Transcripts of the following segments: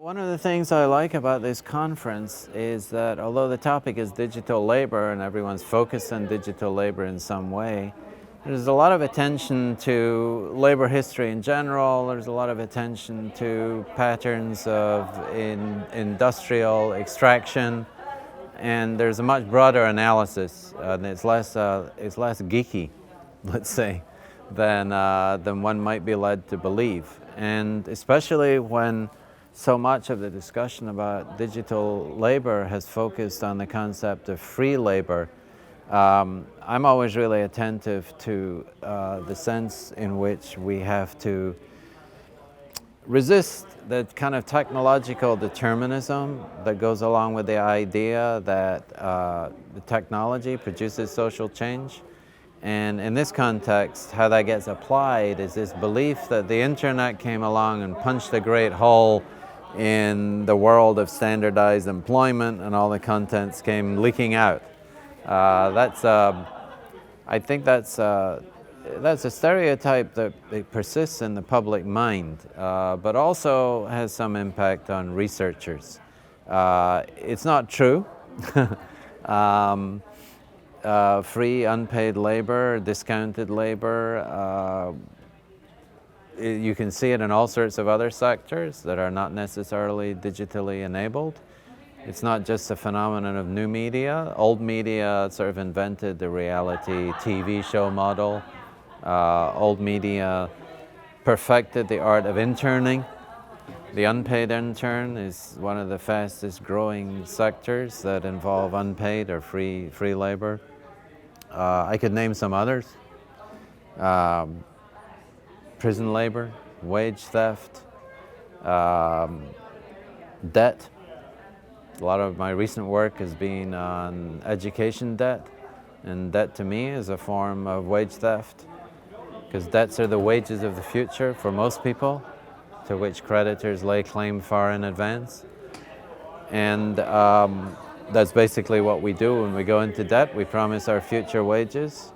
One of the things I like about this conference is that although the topic is digital labor and everyone's focused on digital labor in some way, there's a lot of attention to labor history in general. There's a lot of attention to patterns of industrial extraction, and there's a much broader analysis, and it's less geeky, let's say, than one might be led to believe. And especially when so much of the discussion about digital labor has focused on the concept of free labor, I'm always really attentive to the sense in which we have to resist the kind of technological determinism that goes along with the idea that the technology produces social change. And in this context, how that gets applied is this belief that the internet came along and punched a great hole in the world of standardized employment and all the contents came leaking out. I think that's a stereotype that it persists in the public mind, but also has some impact on researchers. It's not true. Free, unpaid labor, discounted labor, you can see it in all sorts of other sectors that are not necessarily digitally enabled. It's not just a phenomenon of new media. Old media sort of invented the reality TV show model. Old media perfected the art of interning. The unpaid intern is one of the fastest growing sectors that involve unpaid or free labor. I could name some others. Prison labor, wage theft, debt. A lot of my recent work has been on education debt, and debt to me is a form of wage theft, because debts are the wages of the future for most people, to which creditors lay claim far in advance. And that's basically what we do when we go into debt. We promise our future wages.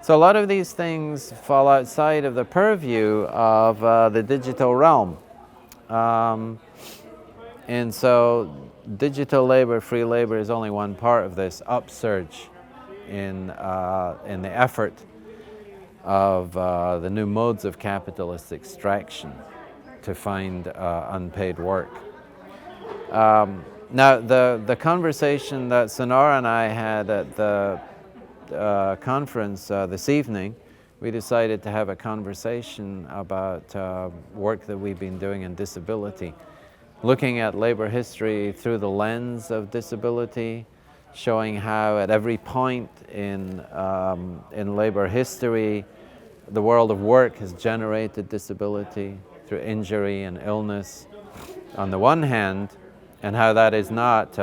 So a lot of these things fall outside of the purview of the digital realm. And so digital labor, free labor is only one part of this upsurge in the effort of the new modes of capitalist extraction to find unpaid work. Now, the conversation that Sonora and I had at the conference this evening, we decided to have a conversation about work that we've been doing in disability, looking at labor history through the lens of disability, showing how at every point in labor history, the world of work has generated disability through injury and illness on the one hand, and how that is not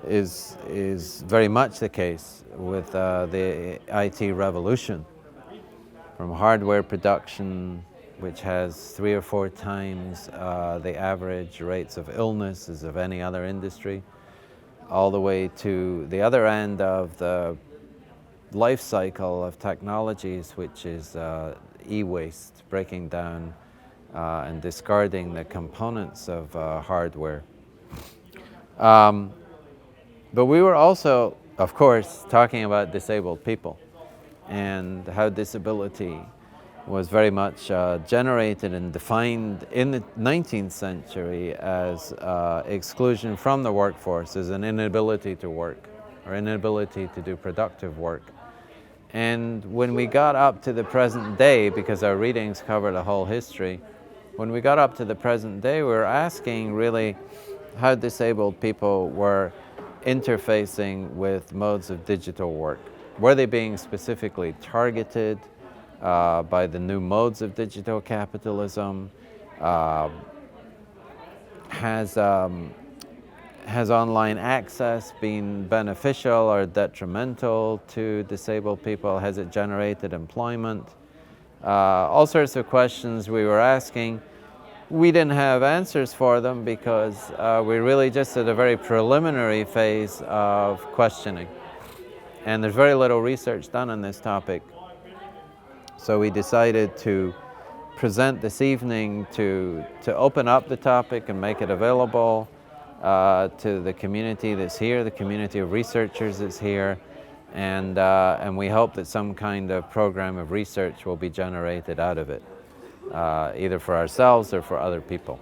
is very much the case with the IT revolution, from hardware production, which has 3 or 4 times the average rates of illness as of any other industry, all the way to the other end of the life cycle of technologies, which is e-waste, breaking down and discarding the components of hardware. But we were also, of course, talking about disabled people and how disability was very much generated and defined in the 19th century as exclusion from the workforce, as an inability to work or inability to do productive work. And when we got up to the present day, because our readings cover the whole history, when we got up to the present day, we were asking really how disabled people were interfacing with modes of digital work. Were they being specifically targeted by the new modes of digital capitalism? Has online access been beneficial or detrimental to disabled people? Has it generated employment? All sorts of questions we were asking. We didn't have answers for them because we're really just at a very preliminary phase of questioning. And there's very little research done on this topic. So we decided to present this evening to open up the topic and make it available to the community that's here, the community of researchers that's here, and we hope that some kind of program of research will be generated out of it, either for ourselves or for other people.